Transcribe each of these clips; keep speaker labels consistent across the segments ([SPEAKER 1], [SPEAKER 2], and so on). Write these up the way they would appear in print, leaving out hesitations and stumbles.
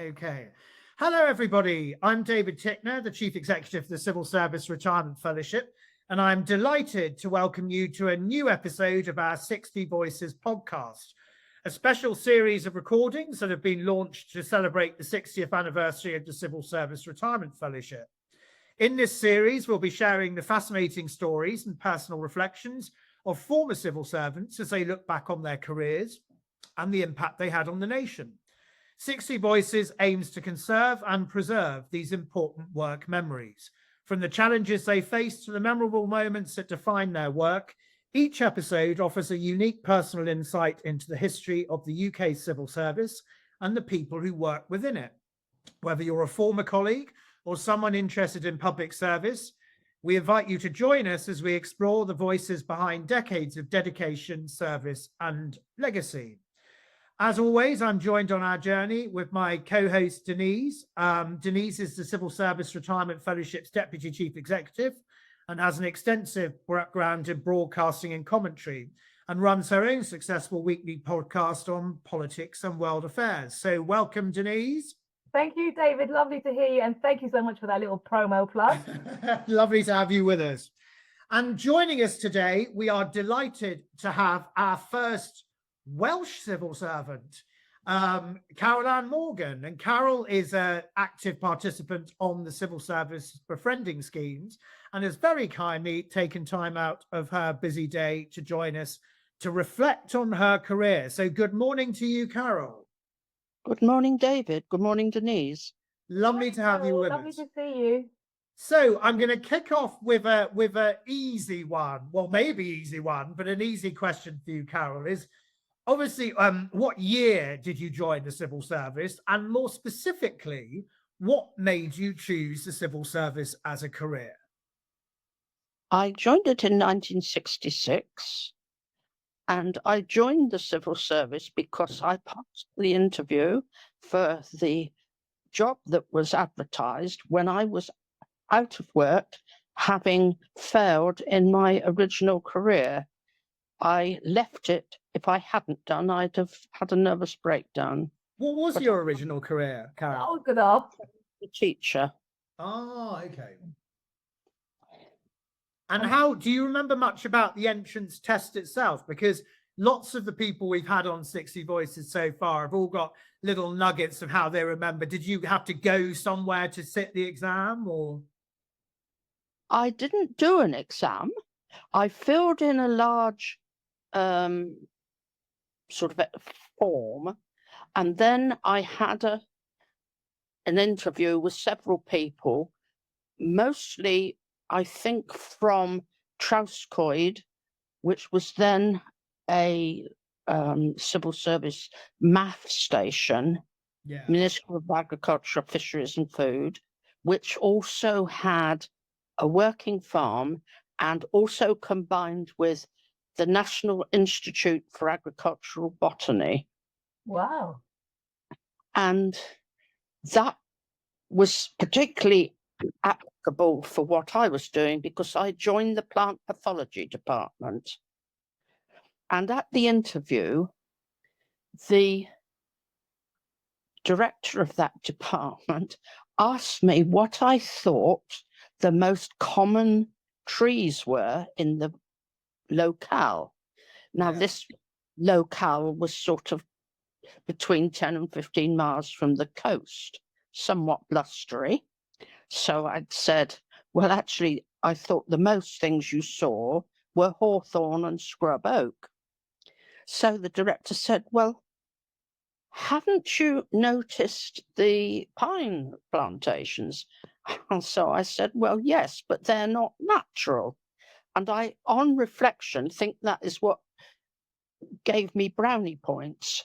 [SPEAKER 1] Okay. Hello, everybody. I'm David Tickner, the Chief Executive of the Civil Service Retirement Fellowship, and I'm delighted to welcome you to a new episode of our 60 Voices podcast, a special series of recordings that have been launched to celebrate the 60th anniversary of the Civil Service Retirement Fellowship. In this series, we'll be sharing the fascinating stories and personal reflections of former civil servants as they look back on their careers and the impact they had on the nation. 60 Voices aims to conserve and preserve these important work memories. From the challenges they faced to the memorable moments that define their work, each episode offers a unique personal insight into the history of the UK civil service and the people who work within it. Whether you're a former colleague or someone interested in public service, we invite you to join us as we explore the voices behind decades of dedication, service, and legacy. As always, I'm joined on our journey with my co-host, Denise. Denise is the Civil Service Retirement Fellowship's Deputy Chief Executive and has an extensive background in broadcasting and commentary, and runs her own successful weekly podcast on politics and world affairs. So welcome, Denise.
[SPEAKER 2] Thank you, David. Lovely to hear you. And thank you so much for that little promo plug.
[SPEAKER 1] Lovely to have you with us. And joining us today, we are delighted to have our first Welsh civil servant, Carol Ann Morgan. And Carol is an active participant on the civil service befriending schemes and has very kindly taken time out of her busy day to join us to reflect on her career. So good morning to you, Carol.
[SPEAKER 3] Good morning, David. Good morning, Denise.
[SPEAKER 1] Lovely to have you with us.
[SPEAKER 2] Lovely to see you.
[SPEAKER 1] So I'm going to kick off with a easy one. Well, maybe easy one, but an easy question for you, Carol, is obviously, what year did you join the civil service? And more specifically, what made you choose the civil service as a career?
[SPEAKER 3] I joined it in 1966, and I joined the civil service because I passed the interview for the job that was advertised when I was out of work, having failed in my original career. I left it. If I hadn't done, I'd have had a nervous breakdown.
[SPEAKER 1] What was your original career, Carol?
[SPEAKER 2] Oh, good off.
[SPEAKER 3] A teacher.
[SPEAKER 1] Oh, okay. And how do you remember much about the entrance test itself? Because lots of the people we've had on 60 Voices so far have all got little nuggets of how they remember. Did you have to go somewhere to sit the exam, or?
[SPEAKER 3] I didn't do an exam. I filled in a large sort of a form, and then I had an interview with several people, mostly I think from Trowscoid, which was then a civil service MAF station, Ministry of Agriculture, Fisheries and Food, which also had a working farm and also combined with the National Institute for Agricultural Botany.
[SPEAKER 2] Wow.
[SPEAKER 3] And that was particularly applicable for what I was doing because I joined the Plant Pathology Department. And at the interview, the director of that department asked me what I thought the most common trees were in the locale. Now, this locale was sort of between 10 and 15 miles from the coast, somewhat blustery. So I'd said, well, actually, I thought the most things you saw were hawthorn and scrub oak. So the director said, well, haven't you noticed the pine plantations? And so I said, well, yes, but they're not natural. And I, on reflection, think that is what gave me brownie points.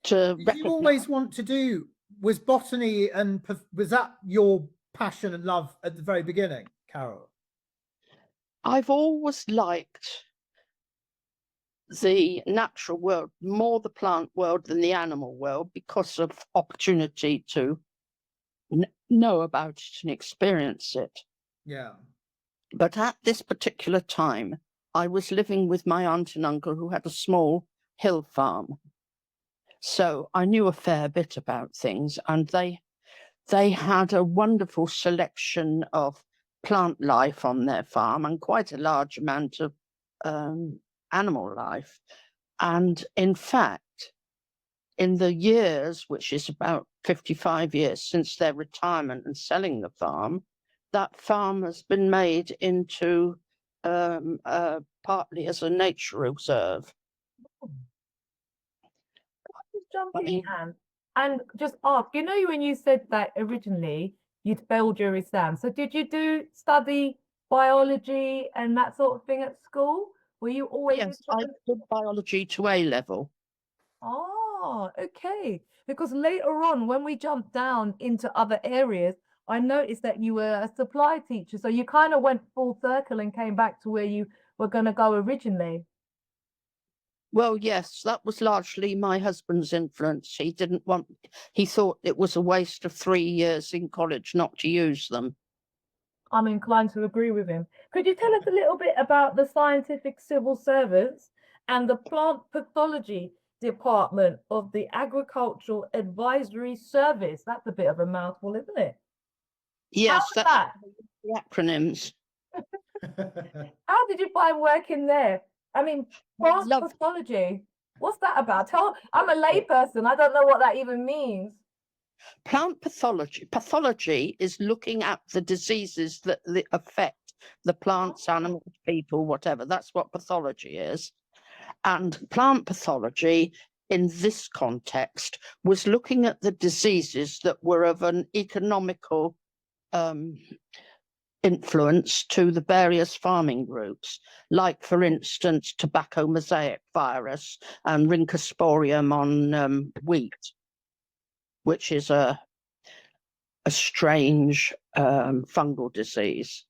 [SPEAKER 3] Did
[SPEAKER 1] you always want to do, was botany, and was that your passion and love at the very beginning, Carol?
[SPEAKER 3] I've always liked the natural world, more the plant world than the animal world, because of opportunity to know about it and experience it.
[SPEAKER 1] Yeah.
[SPEAKER 3] But at this particular time, I was living with my aunt and uncle who had a small hill farm. So I knew a fair bit about things, and they had a wonderful selection of plant life on their farm and quite a large amount of animal life. And in fact, in the years, which is about 55 years since their retirement and selling the farm, that farm has been made into partly as a nature reserve.
[SPEAKER 2] Just jump
[SPEAKER 3] I
[SPEAKER 2] in,
[SPEAKER 3] mean,
[SPEAKER 2] Anne, and just ask, you know, when you said that originally you'd failed your exam, so did you study biology and that sort of thing at school? Were you always
[SPEAKER 3] yes, I
[SPEAKER 2] interested?
[SPEAKER 3] did biology to A level.
[SPEAKER 2] Oh, okay. Because later on, when we jumped down into other areas, I noticed that you were a supply teacher. So you kind of went full circle and came back to where you were going to go originally.
[SPEAKER 3] Well, yes, that was largely my husband's influence. He thought it was a waste of 3 years in college not to use them.
[SPEAKER 2] I'm inclined to agree with him. Could you tell us a little bit about the scientific civil service and the plant pathology department of the Agricultural Advisory Service? That's a bit of a mouthful, isn't it?
[SPEAKER 3] Yes,
[SPEAKER 2] How's
[SPEAKER 3] that's
[SPEAKER 2] that?
[SPEAKER 3] the acronyms.
[SPEAKER 2] How did you find working there? I mean,
[SPEAKER 3] I
[SPEAKER 2] plant
[SPEAKER 3] love
[SPEAKER 2] pathology. What's that about? I'm a layperson. I don't know what that even means.
[SPEAKER 3] plant pathology. Pathology is looking at the diseases that affect the plants, animals, people, whatever. That's what pathology is. And plant pathology in this context was looking at the diseases that were of an economical influence to the various farming groups, like, for instance, tobacco mosaic virus and rhynchosporium on wheat, which is a strange fungal disease.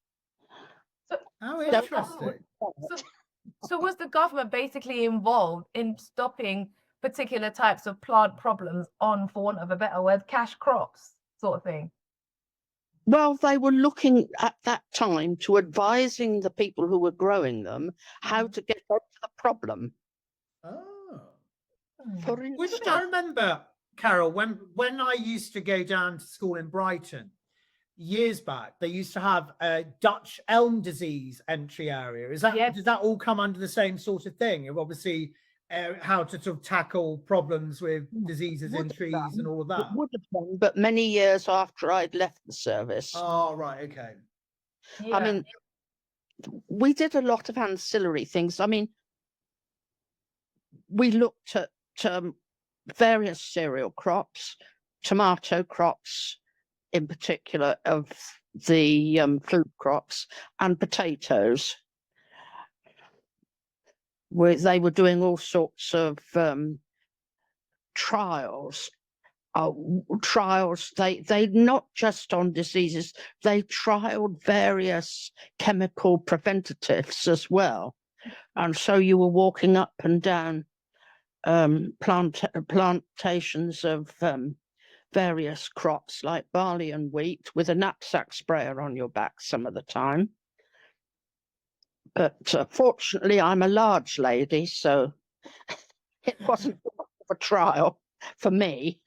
[SPEAKER 2] So,
[SPEAKER 1] How
[SPEAKER 2] so the
[SPEAKER 1] interesting.
[SPEAKER 2] government, so was the government basically involved in stopping particular types of plant problems on, for want of a better word, cash crops sort of thing?
[SPEAKER 3] Well, they were looking at that time to advising the people who were growing them how to get rid of the problem.
[SPEAKER 1] Oh.
[SPEAKER 3] For
[SPEAKER 1] Which
[SPEAKER 3] instance,
[SPEAKER 1] I remember, Carol, when I used to go down to school in Brighton years back, they used to have a Dutch elm disease entry area.
[SPEAKER 2] Yes.
[SPEAKER 1] Does that all come under the same sort of thing? Of obviously how to sort of tackle problems with diseases in trees and all of
[SPEAKER 3] it
[SPEAKER 1] that.
[SPEAKER 3] would have done, but many years after I'd left the service.
[SPEAKER 1] Oh, right, okay.
[SPEAKER 3] I mean, we did a lot of ancillary things. I mean, we looked at various cereal crops, tomato crops in particular, of the food crops, and potatoes. They were doing all sorts of trials. They not just on diseases, they trialed various chemical preventatives as well. And so you were walking up and down plantations of various crops like barley and wheat with a knapsack sprayer on your back some of the time. But fortunately, I'm a large lady, so it wasn't much of a trial for me.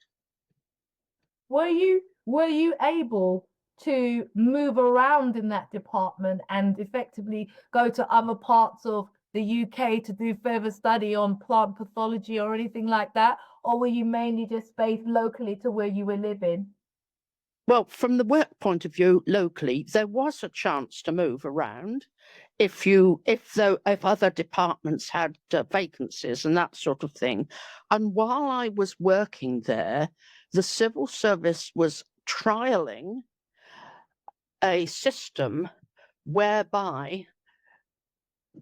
[SPEAKER 2] Were you able to move around in that department and effectively go to other parts of the UK to do further study on plant pathology or anything like that? Or were you mainly just based locally to where you were living?
[SPEAKER 3] Well, from the work point of view, locally, there was a chance to move around if other departments had vacancies and that sort of thing. And while I was working there, the civil service was trialing a system whereby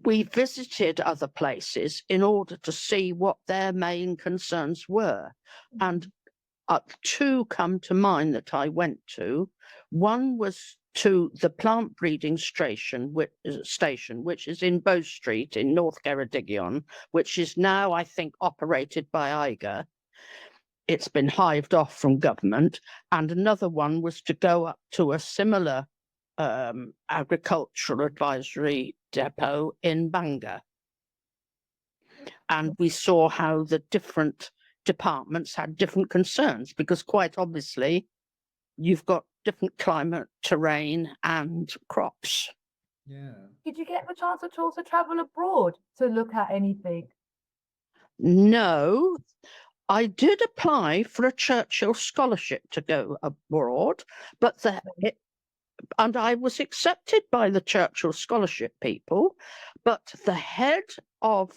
[SPEAKER 3] we visited other places in order to see what their main concerns were. And two come to mind that I went to. One was to the plant breeding station, which is in Bow Street in North Ceredigion, which is now, I think, operated by IGA. It's been hived off from government. And another one was to go up to a similar agricultural advisory depot in Bangor. And we saw how the different departments had different concerns, because quite obviously you've got different climate, terrain, and crops.
[SPEAKER 1] Yeah.
[SPEAKER 2] Did you get the chance at all to travel abroad to look at anything?
[SPEAKER 3] No, I did apply for a Churchill scholarship to go abroad, but and I was accepted by the Churchill scholarship people, but the head of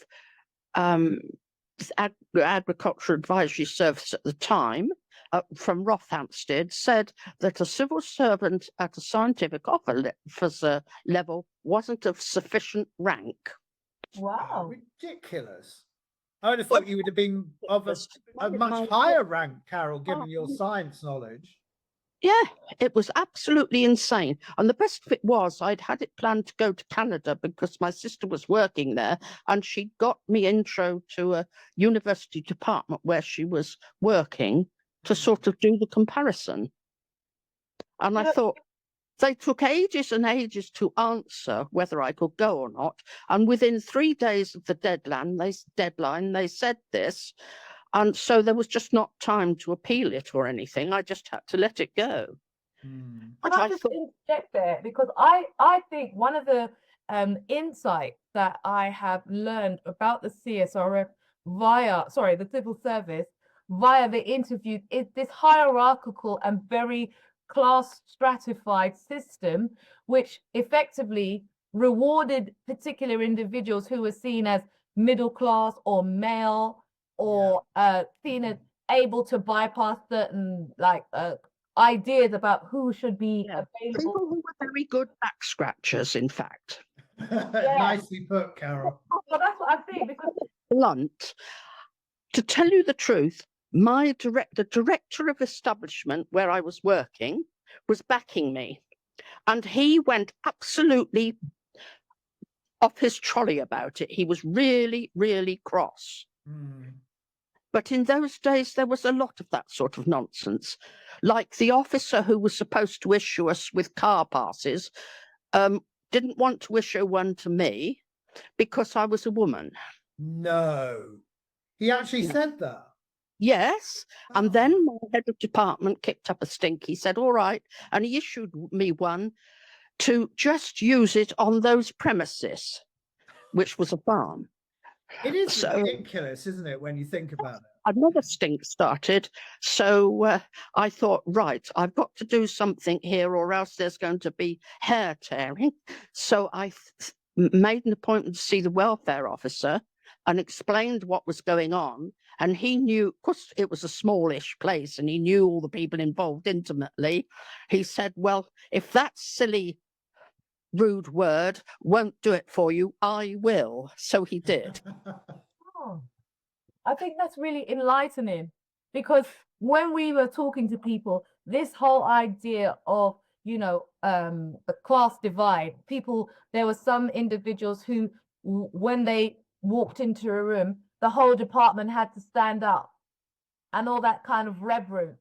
[SPEAKER 3] Agricultural Advisory Service at the time, from Rothamsted, said that a civil servant at a scientific officer level wasn't of sufficient rank.
[SPEAKER 2] Wow.
[SPEAKER 1] Ridiculous. I would have thought you would have been of a much higher rank, Carol, given your science knowledge.
[SPEAKER 3] Yeah, it was absolutely insane. And the best of it was I'd had it planned to go to Canada because my sister was working there, and she got me intro to a university department where she was working to sort of do the comparison. And I thought, they took ages and ages to answer whether I could go or not. And within 3 days of the deadline, they said this. And so there was just not time to appeal it or anything. I just had to let it go.
[SPEAKER 2] Can I just interject there? Because I think one of the insights that I have learned about the CSRF the civil service, via the interviews, is this hierarchical and very class stratified system, which effectively rewarded particular individuals who were seen as middle class or male, or seen as able to bypass certain ideas about who should be available.
[SPEAKER 3] People who were very good back scratchers, in fact.
[SPEAKER 1] Nicely put, Carol.
[SPEAKER 2] Well, that's what I think. Because
[SPEAKER 3] Blunt. To tell you the truth, the director of establishment where I was working was backing me, and he went absolutely off his trolley about it. He was really, really cross. But in those days, there was a lot of that sort of nonsense. Like the officer who was supposed to issue us with car passes didn't want to issue one to me because I was a woman.
[SPEAKER 1] No. He actually said that?
[SPEAKER 3] Yes. And then my head of department kicked up a stink. He said, all right. And he issued me one to just use it on those premises, which was a farm.
[SPEAKER 1] It is ridiculous, isn't it, when you think about it?
[SPEAKER 3] Another stink started. So I thought, right, I've got to do something here or else there's going to be hair tearing. So I made an appointment to see the welfare officer and explained what was going on. And he knew, of course, it was a smallish place and he knew all the people involved intimately. He said, well, if that silly rude word won't do it for you, I will. So he did.
[SPEAKER 2] I think that's really enlightening, because when we were talking to people, this whole idea of, the class divide, there were some individuals who, when they walked into a room, the whole department had to stand up, and all that kind of reverence.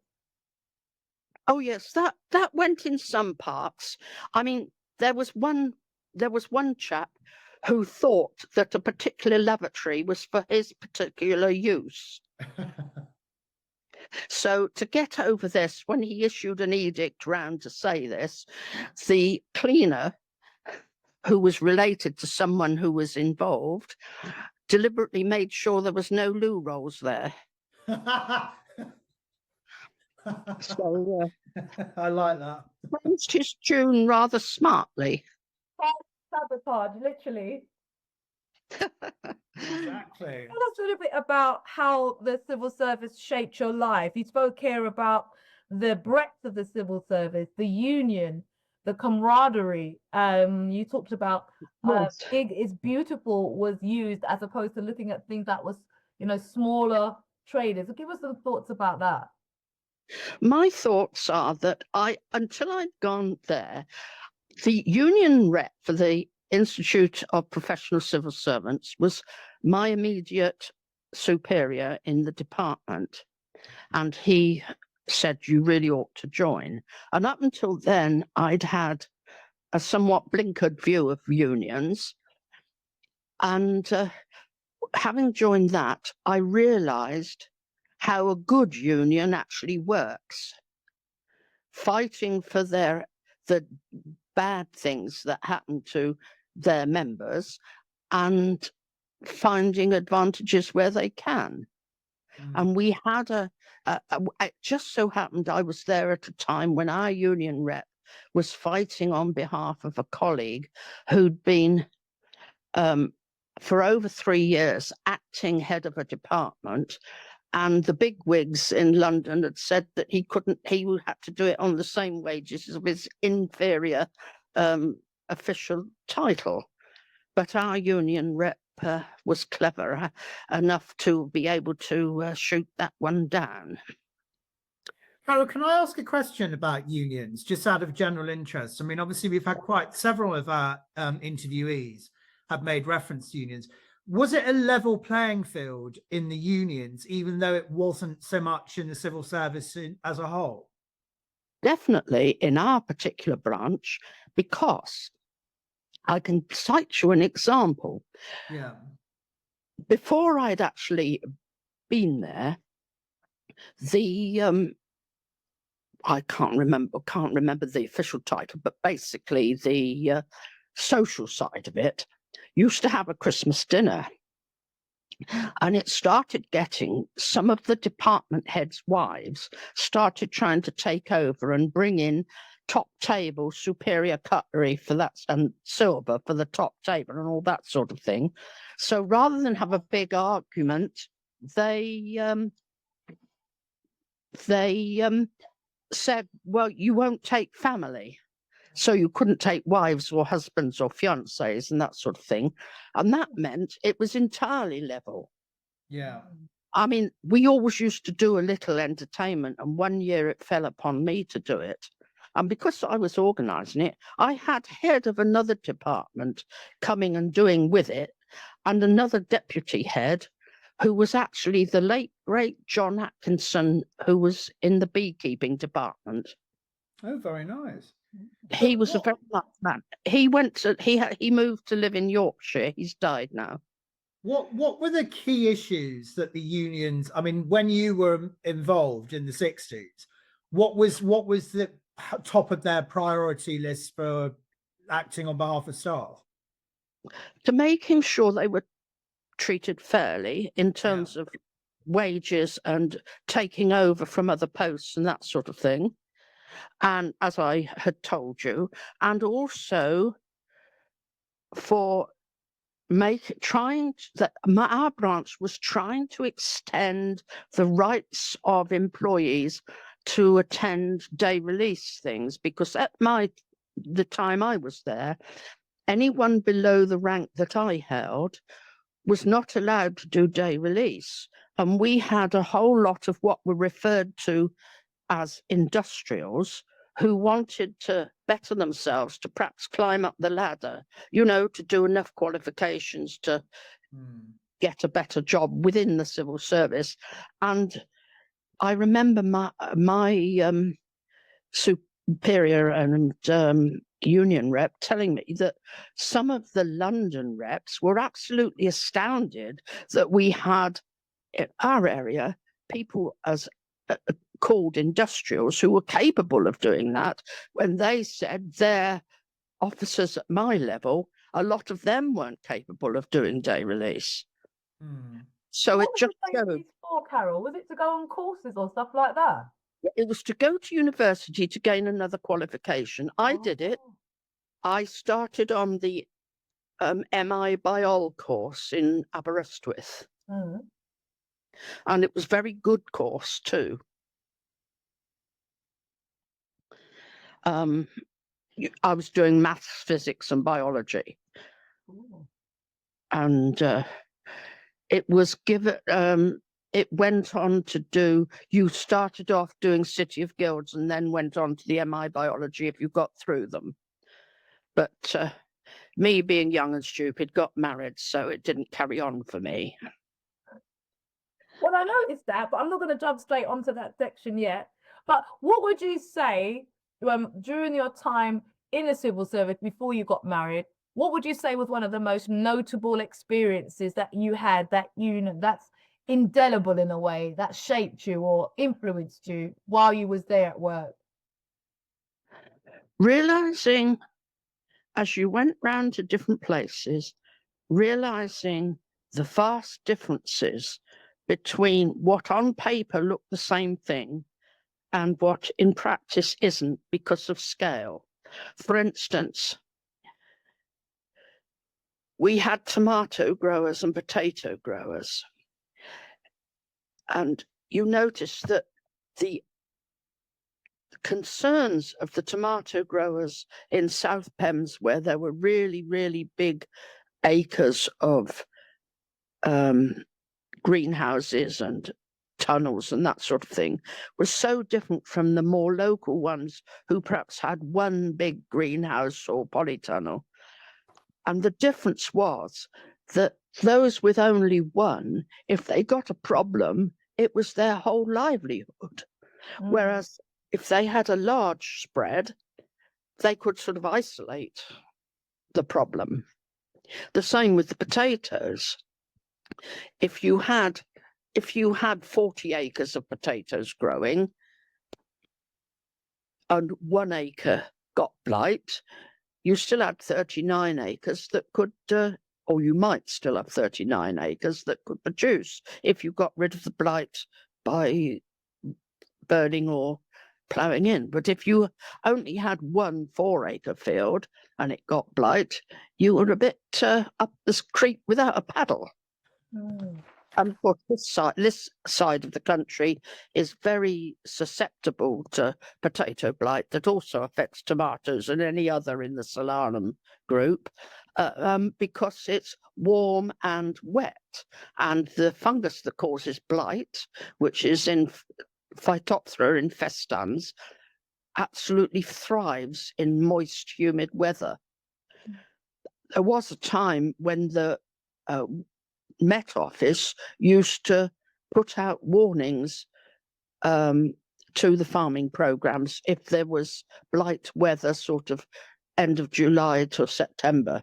[SPEAKER 3] Oh yes, that went in some parts. I mean, there was one chap who thought that a particular lavatory was for his particular use. So to get over this, when he issued an edict round to say this, the cleaner, who was related to someone who was involved, deliberately made sure there was no loo rolls there. So
[SPEAKER 1] I like that.
[SPEAKER 3] Cleansed his tune rather smartly.
[SPEAKER 2] Sabotage, literally.
[SPEAKER 1] Exactly.
[SPEAKER 2] Tell us a little bit about how the civil service shaped your life. You spoke here about the breadth of the civil service, the union, the camaraderie. You talked about big is beautiful was used as opposed to looking at things that was, smaller traders. So give us some thoughts about that.
[SPEAKER 3] My thoughts are that until I'd gone there, the union rep for the Institute of Professional Civil Servants was my immediate superior in the department. And he said, you really ought to join. And up until then, I'd had a somewhat blinkered view of unions. And having joined that, I realized how a good union actually works, fighting for the bad things that happen to their members and finding advantages where they can. And we had it just so happened I was there at a time when our union rep was fighting on behalf of a colleague who'd been for over 3 years acting head of a department, and the big wigs in London had said that he had to do it on the same wages as his inferior official title. But our union rep was clever enough to be able to shoot that one down.
[SPEAKER 1] Carol, can I ask a question about unions, just out of general interest? I mean, obviously, we've had quite several of our interviewees have made reference to unions. Was it a level playing field in the unions, even though it wasn't so much in the civil service as a whole?
[SPEAKER 3] Definitely in our particular branch, because I can cite you an example.
[SPEAKER 1] Yeah.
[SPEAKER 3] Before I'd actually been there, I can't remember the official title, but basically the social side of it used to have a Christmas dinner. And it started getting, some of the department heads' wives started trying to take over and bring in top table, superior cutlery for that, and silver for the top table and all that sort of thing. So rather than have a big argument, they said, well, you won't take family. So you couldn't take wives or husbands or fiancés and that sort of thing. And that meant it was entirely level.
[SPEAKER 1] Yeah.
[SPEAKER 3] I mean, we always used to do a little entertainment, and one year it fell upon me to do it. And because I was organising it, I had head of another department coming and doing with it, and another deputy head who was actually the late, great John Atkinson, who was in the beekeeping department.
[SPEAKER 1] Oh, very nice.
[SPEAKER 3] He was a very nice man. He moved to live in Yorkshire. He's died now.
[SPEAKER 1] What were the key issues that the unions, I mean, when you were involved in the 60s, what was the top of their priority list for acting on behalf of staff?
[SPEAKER 3] To making sure they were treated fairly in terms of wages and taking over from other posts and that sort of thing. And as I had told you, and also for our branch was trying to extend the rights of employees to attend day release things, because at the time I was there, anyone below the rank that I held was not allowed to do day release. And we had a whole lot of what were referred to as industrials who wanted to better themselves, to perhaps climb up the ladder, to do enough qualifications to get a better job within the civil service. And I remember my superior and union rep telling me that some of the London reps were absolutely astounded that we had in our area people as called industrials who were capable of doing that, when they said their officers at my level, a lot of them weren't capable of doing day release. So
[SPEAKER 2] what
[SPEAKER 3] it just
[SPEAKER 2] showed. For Carol, was it to go on courses or stuff like that?
[SPEAKER 3] It was to go to university to gain another qualification. I did it. I started on the MI Biol course in Aberystwyth. And it was a very good course too. I was doing maths, physics and biology. And it was given, it went on to do, you started off doing City of Guilds and then went on to the MI Biology if you got through them. But me being young and stupid got married, so it didn't carry on for me.
[SPEAKER 2] Well, I noticed that, but I'm not going to jump straight onto that section yet. But what would you say during your time in the civil service before you got married? What would you say was one of the most notable experiences that you had that's indelible in a way that shaped you or influenced you while you was there at work?
[SPEAKER 3] Realizing as you went round to different places, realizing the vast differences between what on paper looked the same thing and what in practice isn't because of scale. For instance, we had tomato growers and potato growers. And you notice that the concerns of the tomato growers in South Pems, where there were really, really big acres of greenhouses and tunnels and that sort of thing, was so different from the more local ones who perhaps had one big greenhouse or polytunnel. And the difference was that those with only one, if they got a problem, it was their whole livelihood. Whereas if they had a large spread, they could sort of isolate the problem. The same with the potatoes. If you had 40 acres of potatoes growing and 1 acre got blight, you still had 39 acres that could, or you might still have 39 acres that could produce if you got rid of the blight by burning or ploughing in. But if you only had 1 4-acre field and it got blight, you were a bit up this creek without a paddle. And of course, this side of the country is very susceptible to potato blight that also affects tomatoes and any other in the Solanum group, because it's warm and wet. And the fungus that causes blight, which is in Phytophthora infestans, absolutely thrives in moist, humid weather. There was a time when the Met Office used to put out warnings to the farming programs if there was blight weather, sort of end of July to September.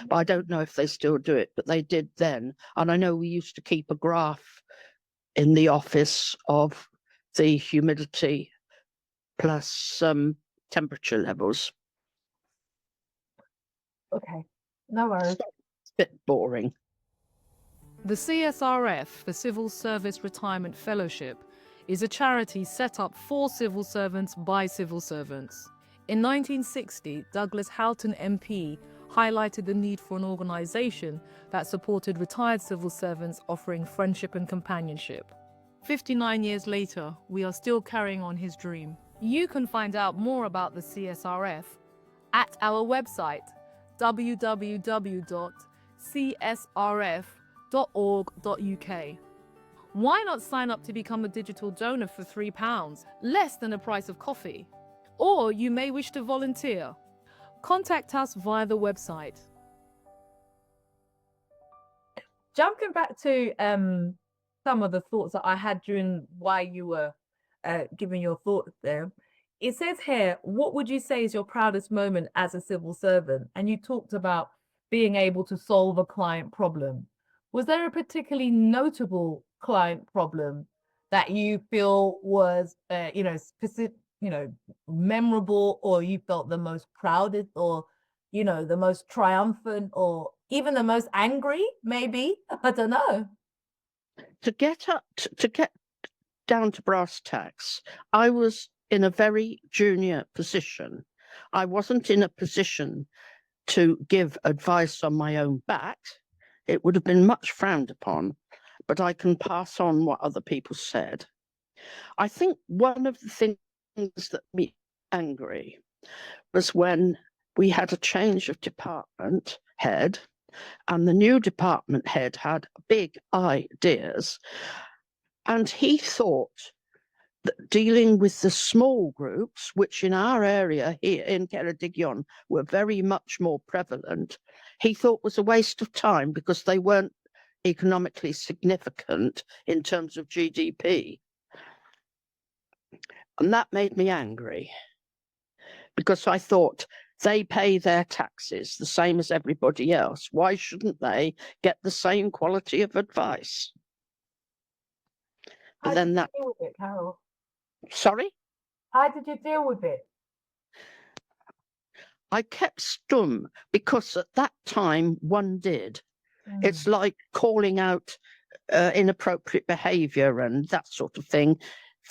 [SPEAKER 3] But I don't know if they still do it, but they did then. And I know we used to keep a graph in the office of the humidity plus temperature levels.
[SPEAKER 2] Okay, no worries.
[SPEAKER 3] It's a bit boring.
[SPEAKER 4] The CSRF, the Civil Service Retirement Fellowship, is a charity set up for civil servants by civil servants. In 1960, Douglas Houghton MP highlighted the need for an organisation that supported retired civil servants offering friendship and companionship. 59 years later, we are still carrying on his dream. You can find out more about the CSRF at our website, www.csrf.org.uk. Why not sign up to become a digital donor for £3, less than the price of coffee? Or you may wish to volunteer. Contact us via the website.
[SPEAKER 2] Jumping back to some of the thoughts that I had during while you were giving your thoughts there. It says here, what would you say is your proudest moment as a civil servant? And you talked about being able to solve a client problem. Was there a particularly notable client problem that you feel was, specific, memorable, or you felt the most proudest, or, the most triumphant, or even the most angry, maybe? I don't know.
[SPEAKER 3] To get down to brass tacks, I was in a very junior position. I wasn't in a position to give advice on my own back. It would have been much frowned upon, but I can pass on what other people said. I think one of the things that made me angry was when we had a change of department head, and the new department head had big ideas, and he thought that dealing with the small groups, which in our area here in Ceredigion were very much more prevalent, he thought was a waste of time because they weren't economically significant in terms of GDP. And that made me angry because I thought they pay their taxes the same as everybody else. Why shouldn't they get the same quality of advice?
[SPEAKER 2] How
[SPEAKER 3] then
[SPEAKER 2] did
[SPEAKER 3] that,
[SPEAKER 2] you deal with it, Carol?
[SPEAKER 3] sorry,
[SPEAKER 2] How did you deal with it?
[SPEAKER 3] I kept stum because at that time one did. It's like calling out inappropriate behaviour and that sort of thing.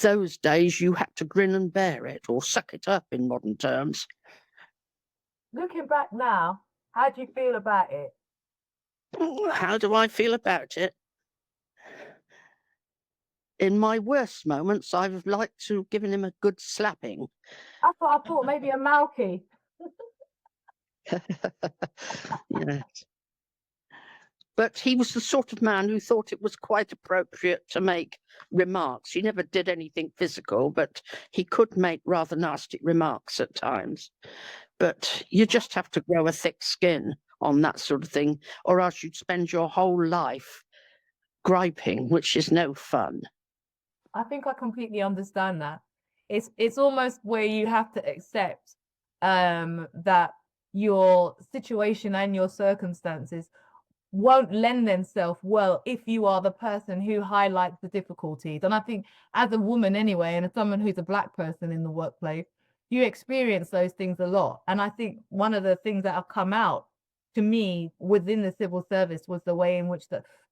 [SPEAKER 3] Those days you had to grin and bear it or suck it up in modern terms.
[SPEAKER 2] Looking back now, how do you feel about it?
[SPEAKER 3] How do I feel about it? In my worst moments, I've liked to have given him a good slapping.
[SPEAKER 2] I thought maybe a Malky.
[SPEAKER 3] Yes. But he was the sort of man who thought it was quite appropriate to make remarks. He never did anything physical, but he could make rather nasty remarks at times. But you just have to grow a thick skin on that sort of thing, or else you'd spend your whole life griping, which is no fun.
[SPEAKER 2] I think I completely understand that. It's almost where you have to accept that your situation and your circumstances won't lend themselves well if you are the person who highlights the difficulties. And I think as a woman anyway, and as someone who's a Black person in the workplace, you experience those things a lot. And I think one of the things that have come out to me within the civil service was the way in which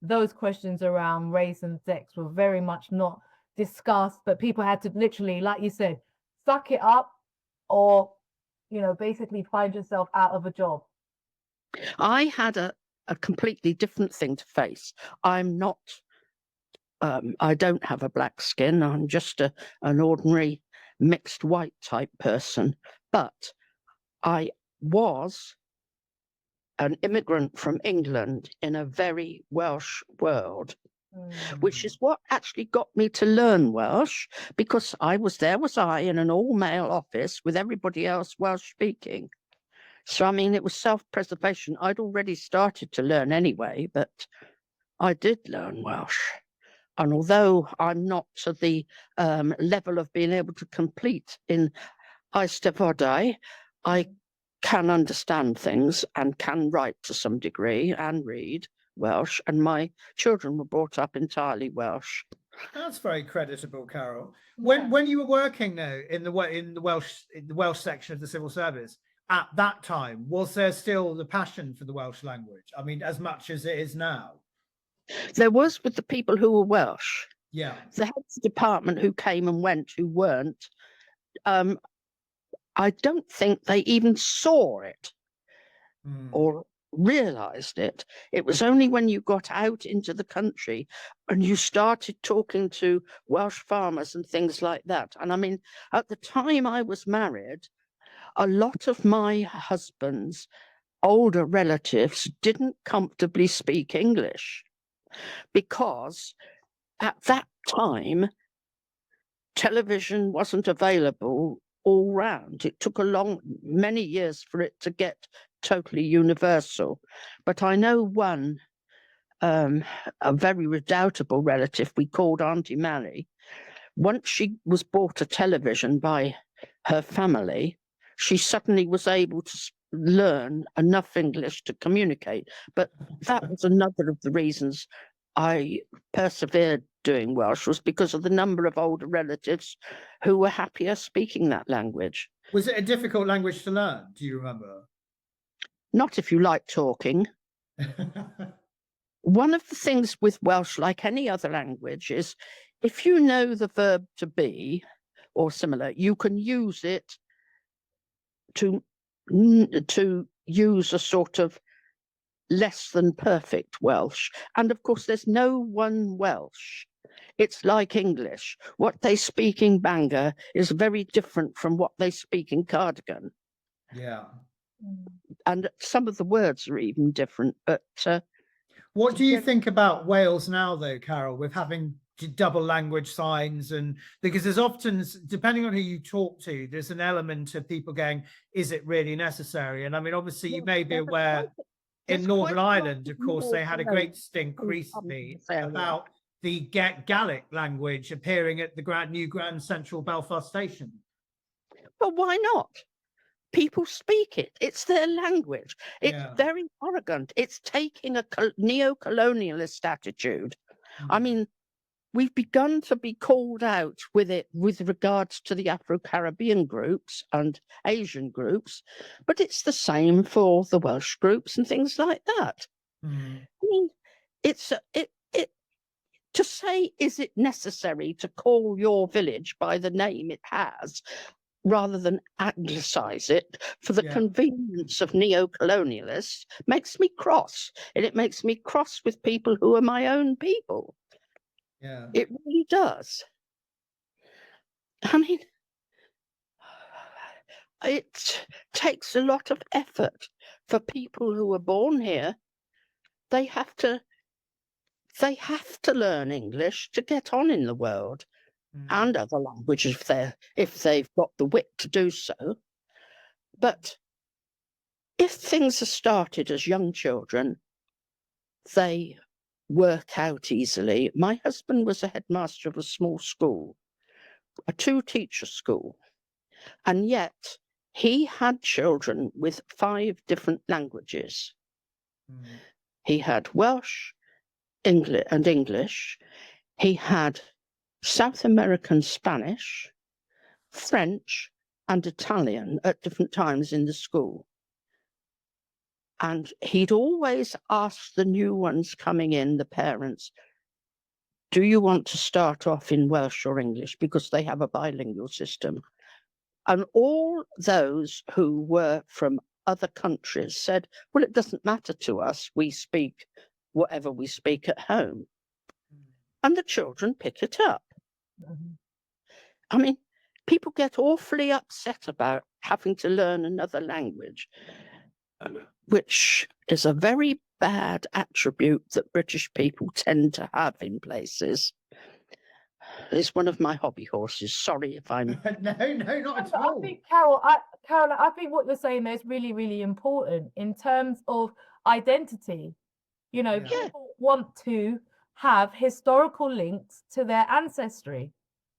[SPEAKER 2] those questions around race and sex were very much not discussed, but people had to literally, like you said, suck it up or, basically find yourself out of a job.
[SPEAKER 3] I had a completely different thing to face. I'm not, I don't have a black skin. I'm just an ordinary mixed white type person. But I was an immigrant from England in a very Welsh world, which is what actually got me to learn Welsh, because I was in an all-male office with everybody else Welsh speaking. So, I mean, it was self-preservation. I'd already started to learn anyway, but I did learn Welsh. And although I'm not to the level of being able to complete in Eisteddfodau, I can understand things and can write to some degree and read Welsh. And my children were brought up entirely Welsh.
[SPEAKER 1] That's very creditable, Carol. When you were working now in the Welsh section of the civil service at that time, was there still the passion for the Welsh language? I mean, as much as it is now.
[SPEAKER 3] There was with the people who were Welsh.
[SPEAKER 1] Yeah.
[SPEAKER 3] The heads of department who came and went, who weren't, I don't think they even saw it or realised it. It was only when you got out into the country and you started talking to Welsh farmers and things like that. And I mean, at the time I was married, a lot of my husband's older relatives didn't comfortably speak English because at that time, television wasn't available all round. It took many years for it to get totally universal. But I know one, a very redoubtable relative we called Auntie Mally. Once she was bought a television by her family, she suddenly was able to learn enough English to communicate. But that was another of the reasons I persevered doing Welsh, was because of the number of older relatives who were happier speaking that language.
[SPEAKER 1] Was it a difficult language to learn? Do you remember?
[SPEAKER 3] Not if you like talking. One of the things with Welsh, like any other language, is if you know the verb to be or similar, you can use it to use a sort of less than perfect Welsh. And of course, there's no one Welsh. It's like English. What they speak in Bangor is very different from what they speak in Cardigan.
[SPEAKER 1] Yeah.
[SPEAKER 3] And some of the words are even different. But
[SPEAKER 1] what do you think about Wales now, though, Carol, with having double language signs? And because there's often, depending on who you talk to, there's an element of people going, is it really necessary? And I mean, obviously, you may be aware in Northern Ireland, of course, they had a great stink recently about the Gaelic language appearing at the new Grand Central Belfast station.
[SPEAKER 3] But why not? People speak it. It's their language. It's very arrogant. It's taking a neo-colonialist attitude. I mean, we've begun to be called out with it with regards to the Afro-Caribbean groups and Asian groups, but it's the same for the Welsh groups and things like that.
[SPEAKER 1] Mm.
[SPEAKER 3] I mean, to say, is it necessary to call your village by the name it has rather than anglicise it for the convenience of neo-colonialists makes me cross. And it makes me cross with people who are my own people.
[SPEAKER 1] Yeah.
[SPEAKER 3] It really does. I mean, it takes a lot of effort for people who are born here. They have to learn English to get on in the world. And other languages if they've got the wit to do so. But if things are started as young children, they work out easily. My husband was a headmaster of a small school, a 2-teacher school, and yet he had children with 5 different languages. He had Welsh, English. He had South American Spanish, French, and Italian at different times in the school. And he'd always ask the new ones coming in, the parents, do you want to start off in Welsh or English? Because they have a bilingual system. And all those who were from other countries said, well, it doesn't matter to us. We speak whatever we speak at home. And the children pick it up. I mean, people get awfully upset about having to learn another language, which is a very bad attribute that British people tend to have in places. It's one of my hobby horses. Sorry if I'm...
[SPEAKER 1] No, not at all.
[SPEAKER 2] I think, Carol, I think what you're saying there is really, really important in terms of identity. You know, people want to have historical links to their ancestry.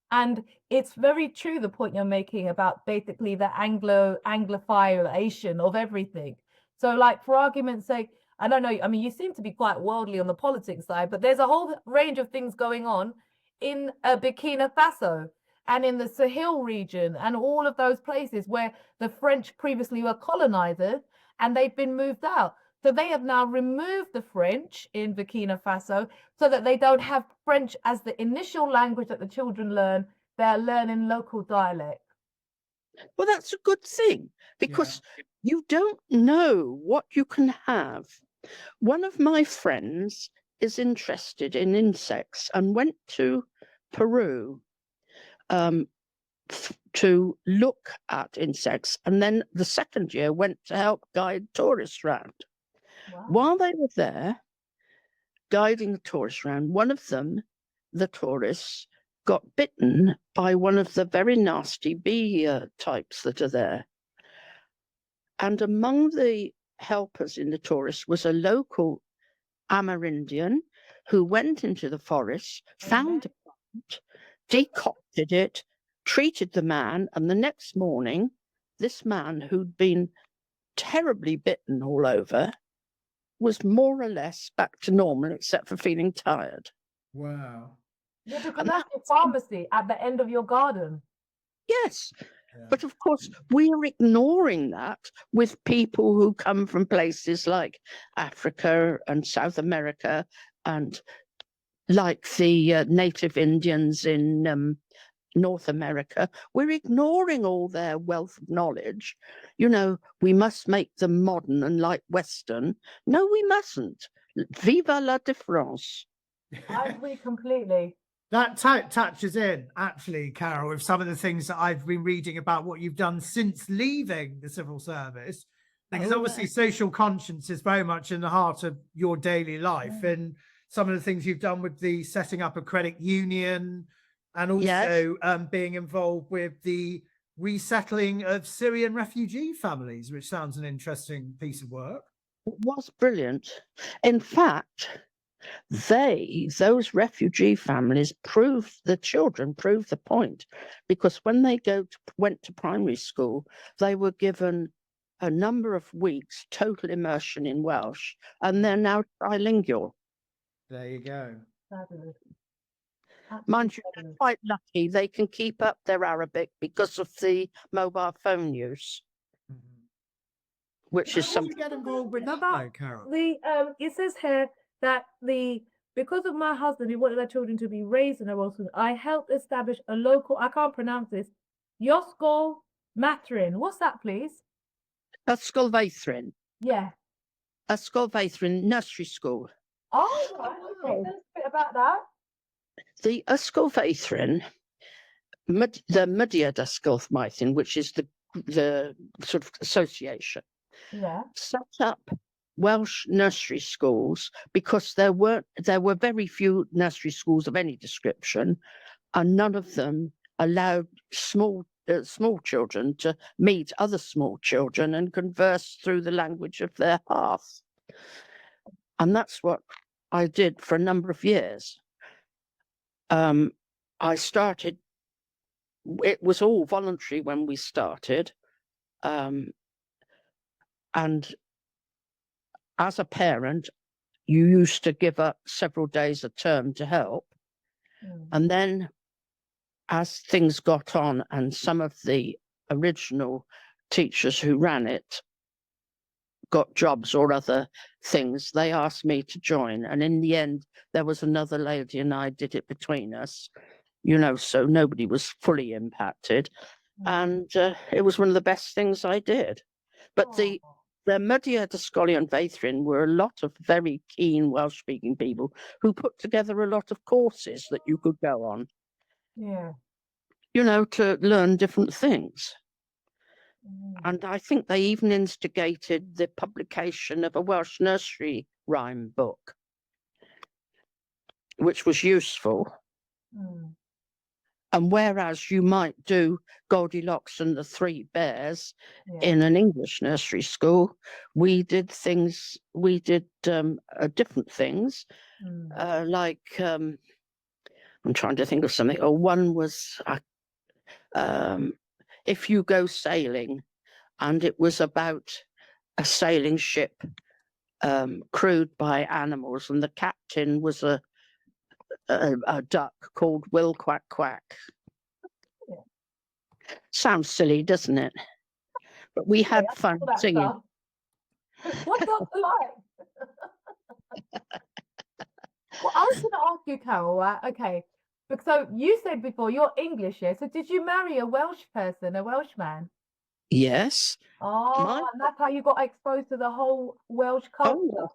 [SPEAKER 2] And it's very true, the point you're making about basically the Anglophilation of everything. So, like, for argument's sake, I don't know, I mean, you seem to be quite worldly on the politics side, but there's a whole range of things going on in Burkina Faso and in the Sahel region and all of those places where the French previously were colonizers and they've been moved out. So they have now removed the French in Burkina Faso so that they don't have French as the initial language that the children learn. They're learning local dialect.
[SPEAKER 3] Well, that's a good thing, because you don't know what you can have. One of my friends is interested in insects and went to Peru to look at insects, and then the second year went to help guide tourists around. Wow. While they were there guiding the tourists around, one of them, the tourists, got bitten by one of the very nasty bee types that are there. And among the helpers in the tourists was a local Amerindian who went into the forest, found a plant, decocted it, treated the man, and the next morning, this man who'd been terribly bitten all over was more or less back to normal, except for feeling tired.
[SPEAKER 1] Wow.
[SPEAKER 2] Yeah, because that's your pharmacy at the end of your garden.
[SPEAKER 3] Yes. But of course, we're ignoring that with people who come from places like Africa and South America, and like the native Indians in North America. We're ignoring all their wealth of knowledge. You know, we must make them modern and like Western. No, we mustn't. Viva la différence.
[SPEAKER 2] I agree completely.
[SPEAKER 1] That touches in, actually, Carol, with some of the things that I've been reading about what you've done since leaving the civil service. Because obviously social conscience is very much in the heart of your daily life. And some of the things you've done with the setting up a credit union and also being involved with the resettling of Syrian refugee families, which sounds an interesting piece of work.
[SPEAKER 3] It was brilliant. In fact, those refugee families the children proved the point, because when they went to primary school, they were given a number of weeks total immersion in Welsh, and they're now trilingual.
[SPEAKER 1] There you go.
[SPEAKER 2] Fabulous.
[SPEAKER 3] Mind you, they're quite lucky. They can keep up their Arabic because of the mobile phone use, which is
[SPEAKER 1] How did
[SPEAKER 3] something.
[SPEAKER 1] you get involved with that,
[SPEAKER 2] About
[SPEAKER 1] though, Carol?
[SPEAKER 2] It says here that because of my husband, he wanted our children to be raised in a Welsh school. I helped establish a local, I can't pronounce this, Ysgol Matrin. What's that, please?
[SPEAKER 3] Ysgol Feithrin.
[SPEAKER 2] Yeah.
[SPEAKER 3] Ysgol Feithrin nursery school.
[SPEAKER 2] Oh, right. Okay. Tell us a bit about that.
[SPEAKER 3] The Ysgol Feithrin, the Mudiad Ysgol Feithrin, which is the sort of association,
[SPEAKER 2] Yeah.
[SPEAKER 3] set up Welsh nursery schools because there were very few nursery schools of any description, and none of them allowed small children to meet other small children and converse through the language of their hearth. And that's what I did for a number of years. I started, it was all voluntary when we started. And as a parent, you used to give up several days a term to help. And then as things got on and some of the original teachers who ran it got jobs or other things, they asked me to join. And in the end, there was another lady and I did it between us, so nobody was fully impacted. And it was one of the best things I did. But the Mudiad Ysgolion Feithrin were a lot of very keen Welsh-speaking people who put together a lot of courses that you could go on.
[SPEAKER 2] Yeah.
[SPEAKER 3] To learn different things. And I think they even instigated the publication of a Welsh nursery rhyme book, which was useful. And whereas you might do Goldilocks and the Three Bears in an English nursery school, we did different things, like I'm trying to think of something. One was If You Go Sailing, and it was about a sailing ship crewed by animals, and the captain was a duck called Will Quack Quack. Sounds silly, doesn't it? But we had fun singing.
[SPEAKER 2] What dogs like? Well, I was going to ask you, Carol, okay. So you said before you're English, yeah? So did you marry a Welsh person, a Welshman?
[SPEAKER 3] Yes.
[SPEAKER 2] Oh, and that's how you got exposed to the whole Welsh culture.
[SPEAKER 3] Oh,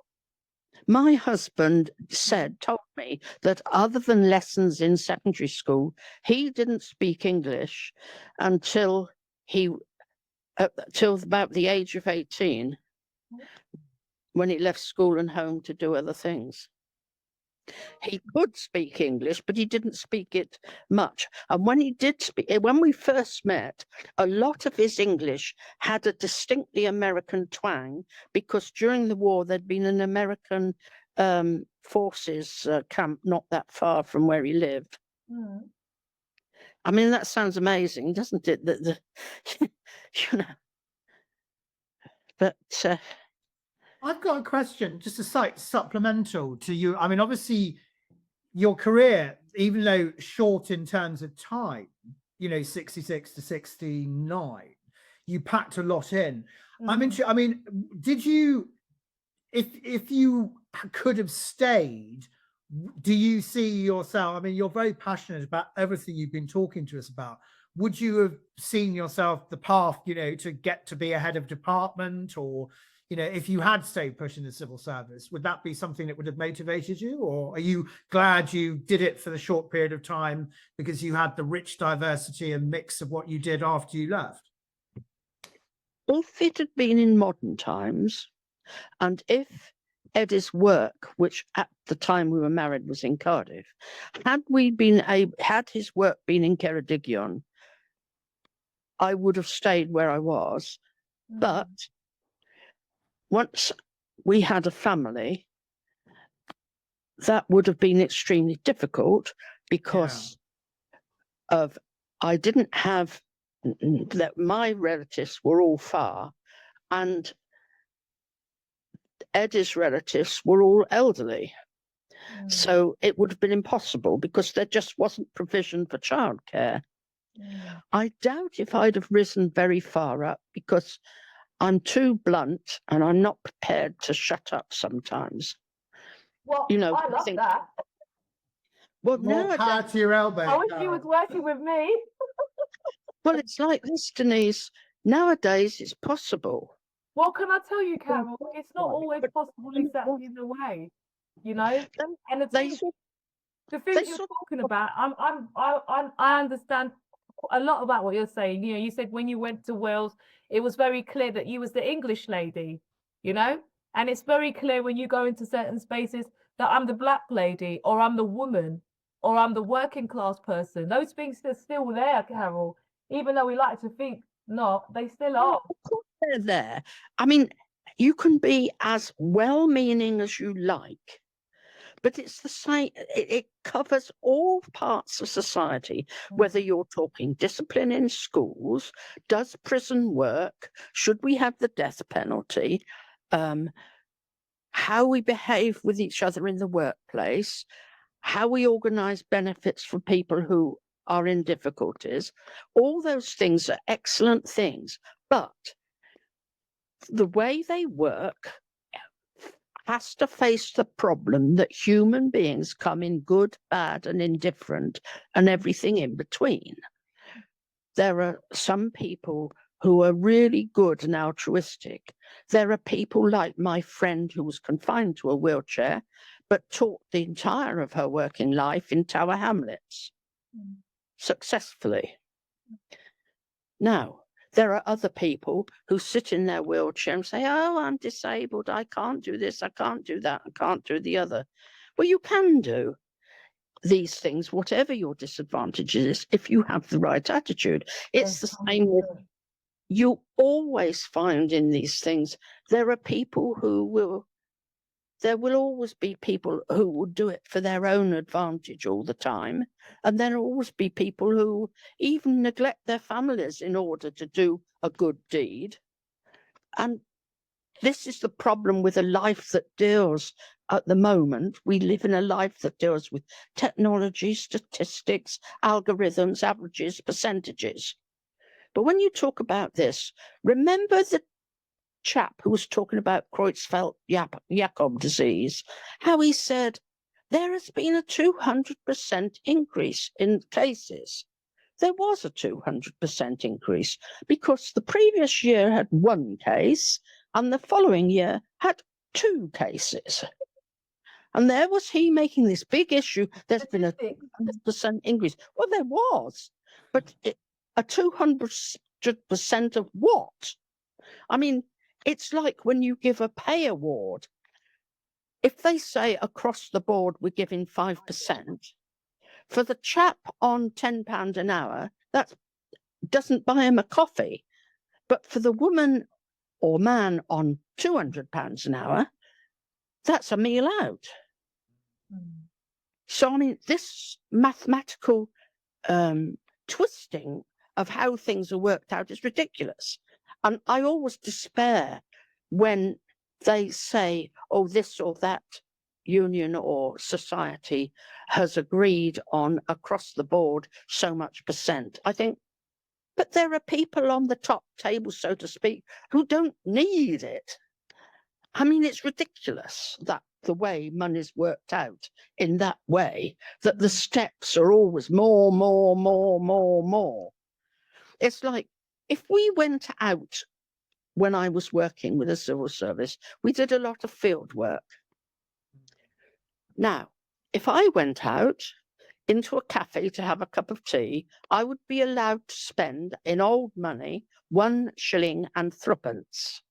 [SPEAKER 3] my husband told me that other than lessons in secondary school, he didn't speak English until till about the age of 18, when he left school and home to do other things. He could speak English, but he didn't speak it much. And when he did speak, when we first met, a lot of his English had a distinctly American twang, because during the war there'd been an American forces camp not that far from where he lived. I mean, that sounds amazing, doesn't it? But
[SPEAKER 1] I've got a question, just a slight supplemental to you. I mean, obviously, your career, even though short in terms of time, 66 to 69, you packed a lot in. I mean, did you, if you could have stayed, do you see yourself? I mean, you're very passionate about everything you've been talking to us about. Would you have seen yourself the path, to get to be a head of department, or if you had stayed pushing the civil service, would that be something that would have motivated you? Or are you glad you did it for the short period of time because you had the rich diversity and mix of what you did after you left?
[SPEAKER 3] If it had been in modern times, and if Eddie's work, which at the time we were married was in Cardiff, had his work been in Ceredigion, I would have stayed where I was. But once we had a family, that would have been extremely difficult, because I didn't have that. My relatives were all far, and Eddie's relatives were all elderly.
[SPEAKER 2] Mm,
[SPEAKER 3] So it would have been impossible because there just wasn't provision for childcare.
[SPEAKER 2] mm.
[SPEAKER 3] I doubt if I'd have risen very far up because I'm too blunt and I'm not prepared to shut up sometimes.
[SPEAKER 2] Well,
[SPEAKER 3] You know,
[SPEAKER 2] I love
[SPEAKER 3] think,
[SPEAKER 2] that.
[SPEAKER 3] well,
[SPEAKER 1] More power
[SPEAKER 3] nowadays,
[SPEAKER 1] to your elbow.
[SPEAKER 2] I wish you was
[SPEAKER 1] Carol.
[SPEAKER 2] working with me.
[SPEAKER 3] well, it's like this, Denise. Nowadays, it's possible.
[SPEAKER 2] Well, can I tell you, Carol, it's not
[SPEAKER 3] Right,
[SPEAKER 2] always
[SPEAKER 3] but
[SPEAKER 2] possible
[SPEAKER 3] you know what?
[SPEAKER 2] exactly in the way, you know. And
[SPEAKER 3] They sort
[SPEAKER 2] the
[SPEAKER 3] they
[SPEAKER 2] things you're
[SPEAKER 3] sort
[SPEAKER 2] talking about, I understand a lot about what you're saying. You know, you said when you went to Wales, it was very clear that you was the English lady, you know, and it's very clear when you go into certain spaces that I'm the black lady, or I'm the woman, or I'm the working class person. Those things are still there, Carol, even though we like to think not, they still are.
[SPEAKER 3] of course they're there. I mean, you can be as well-meaning as you like, but it's the same. It covers all parts of society, whether you're talking discipline in schools, does prison work, should we have the death penalty, how we behave with each other in the workplace, how we organise benefits for people who are in difficulties. All those things are excellent things, but the way they work has to face the problem that human beings come in good, bad, and indifferent, and everything in between. There are some people who are really good and altruistic. There are people like my friend who was confined to a wheelchair, but taught the entire of her working life in Tower Hamlets successfully. Now, there are other people who sit in their wheelchair and say, oh, I'm disabled, I can't do this, I can't do that, I can't do the other. Well, you can do these things, whatever your disadvantage is, if you have the right attitude. It's the same with, you always find in these things, there are people who will, there will always be people who will do it for their own advantage all the time. And there will always be people who even neglect their families in order to do a good deed. And this is the problem with a life that deals, at the moment, we live in a life that deals with technology, statistics, algorithms, averages, percentages. But when you talk about this, remember the chap who was talking about Creutzfeldt-Jakob disease, how he said there has been a 200% increase in cases. There was a 200% increase because the previous year had one case and the following year had two cases. And there was he making this big issue. There's been a 200% increase. Well, there was, but a 200% of what? I mean, it's like when you give a pay award. If they say across the board we're giving 5%, for the chap on £10 an hour, that doesn't buy him a coffee. But for the woman or man on £200 an hour, that's a meal out. So, I mean, this mathematical twisting of how things are worked out is ridiculous. And I always despair when they say, oh, this or that union or society has agreed on across the board so much percent. I think, but there are people on the top table, so to speak, who don't need it. I mean, it's ridiculous that the way money's worked out in that way, that the steps are always more, more, more, more, more. It's like if we went out when I was working with the civil service, we did a lot of field work. Now, if I went out into a cafe to have a cup of tea, I would be allowed to spend in old money 1 shilling and threepence.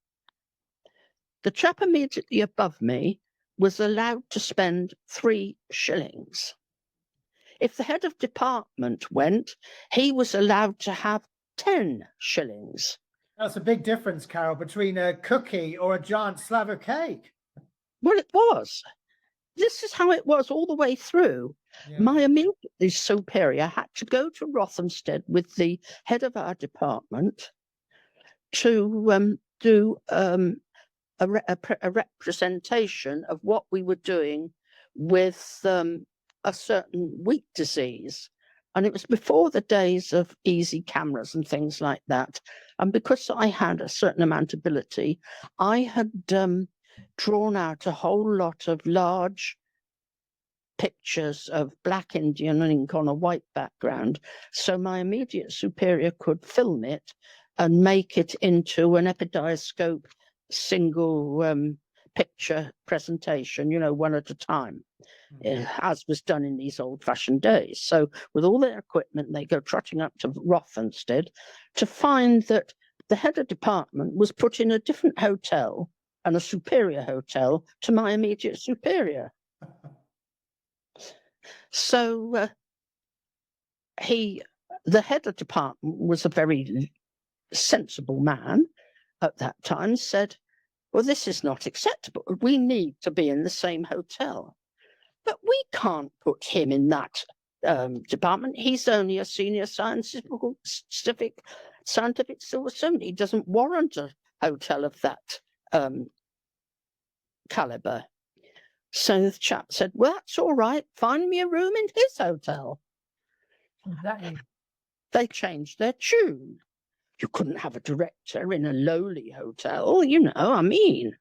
[SPEAKER 3] The chap immediately above me was allowed to spend 3 shillings. If the head of department went, he was allowed to have 10 shillings.
[SPEAKER 1] That's a big difference, Carol, between a cookie or a giant slab of cake.
[SPEAKER 3] Well, it was. This is how it was all the way through.
[SPEAKER 1] Yeah.
[SPEAKER 3] My immediate superior had to go to Rothamsted with the head of our department to do a representation of what we were doing with a certain weak disease. And it was before the days of easy cameras and things like that. And because I had a certain amount of ability, I had drawn out a whole lot of large pictures of black Indian ink on a white background. So my immediate superior could film it and make it into an epidioscope single picture presentation, one at a time. As was done in these old-fashioned days. So with all their equipment, they go trotting up to Rothenstead to find that the head of department was put in a different hotel and a superior hotel to my immediate superior. So the head of department was a very sensible man at that time, said, well, this is not acceptable. We need to be in the same hotel. But we can't put him in that department. He's only a senior scientific civil servant. He doesn't warrant a hotel of that caliber. So the chap said, well, that's all right. Find me a room in his hotel.
[SPEAKER 2] Exactly.
[SPEAKER 3] They changed their tune. You couldn't have a director in a lowly hotel, I mean.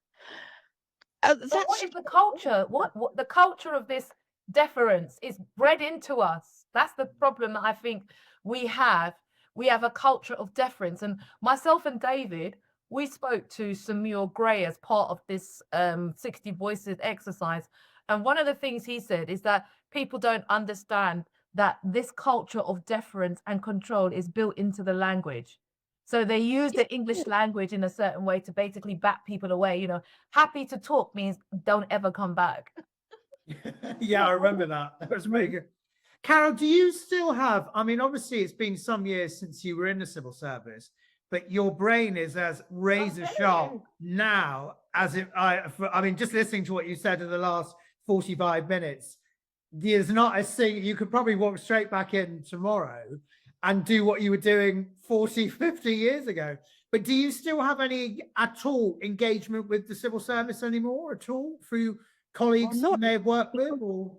[SPEAKER 2] But what is the culture? What the culture of this deference is bred into us. That's the problem that I think we have. We have a culture of deference. And myself and David, we spoke to Samuel Gray as part of this 60 Voices exercise. And one of the things he said is that people don't understand that this culture of deference and control is built into the language. So they use the English language in a certain way to basically bat people away. Happy to talk means don't ever come back.
[SPEAKER 1] Yeah, I remember that. That was really good. Carol, do you still have, obviously it's been some years since you were in the civil service, but your brain is as razor sharp now as just listening to what you said in the last 45 minutes, there's not a thing, you could probably walk straight back in tomorrow and do what you were doing 40, 50 years ago. But do you still have any at all engagement with the civil service anymore at all through colleagues you may have worked with? Or?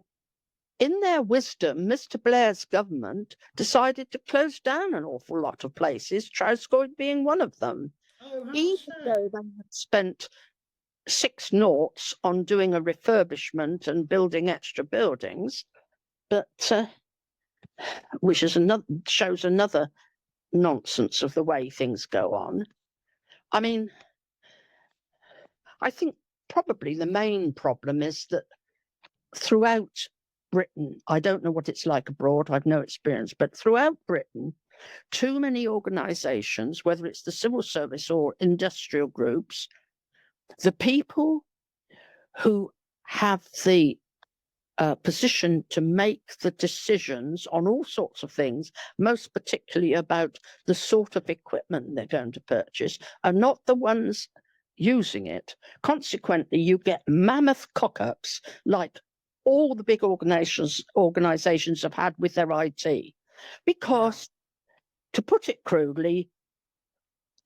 [SPEAKER 3] In their wisdom, Mr. Blair's government decided to close down an awful lot of places, Trowscoid being one of them. Even though they had spent 6 noughts on doing a refurbishment and building extra buildings, but which is shows another nonsense of the way things go on. I think probably the main problem is that throughout Britain, I don't know what it's like abroad, I've no experience, but throughout Britain, too many organisations, whether it's the civil service or industrial groups, the people who have the position to make the decisions on all sorts of things, most particularly about the sort of equipment they're going to purchase, are not the ones using it. Consequently, you get mammoth cock-ups like all the big organizations have had with their IT. Because, to put it crudely,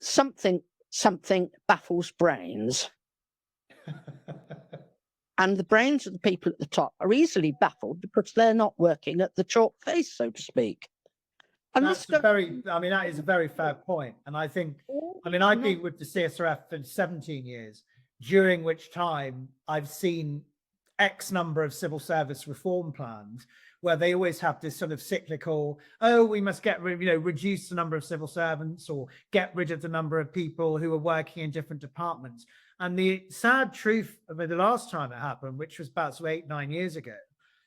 [SPEAKER 3] something baffles brains. And the brains of the people at the top are easily baffled because they're not working at the chalk face, so to speak. And
[SPEAKER 1] that is a very fair point. And I think, I've been with the CSRF for 17 years, during which time I've seen X number of civil service reform plans where they always have this sort of cyclical, we must reduce the number of civil servants or get rid of the number of people who are working in different departments. And the sad truth of the last time it happened, which was about 8-9 years ago,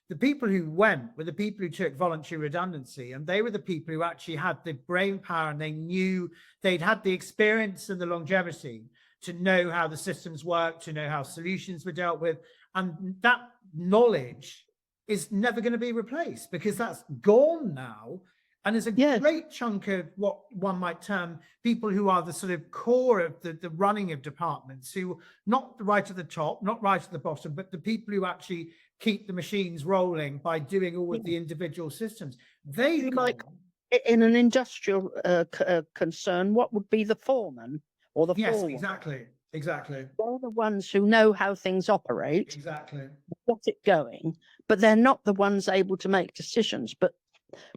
[SPEAKER 1] the people who went were the people who took voluntary redundancy, and they were the people who actually had the brain power, and they knew they'd had the experience and the longevity to know how the systems work, to know how solutions were dealt with. And that knowledge is never going to be replaced because that's gone now. And there's a great chunk of what one might term people who are the sort of core of the running of departments, who not right at the top, not right at the bottom, but the people who actually keep the machines rolling by doing all of the individual systems. They
[SPEAKER 3] like in an industrial concern, what would be the foreman or the forewoman?
[SPEAKER 1] Exactly.
[SPEAKER 3] They're the ones who know how things operate,
[SPEAKER 1] Exactly.
[SPEAKER 3] get it going, but they're not the ones able to make decisions. But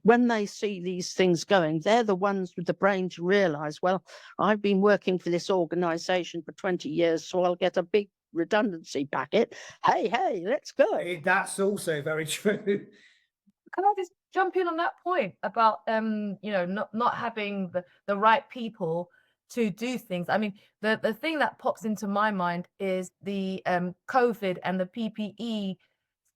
[SPEAKER 3] when they see these things going, they're the ones with the brain to realize, well, I've been working for this organization for 20 years, so I'll get a big redundancy packet. Hey, let's go.
[SPEAKER 1] That's also very true.
[SPEAKER 2] Can I just jump in on that point about not having the right people to do things? I mean, the thing that pops into my mind is the COVID and the PPE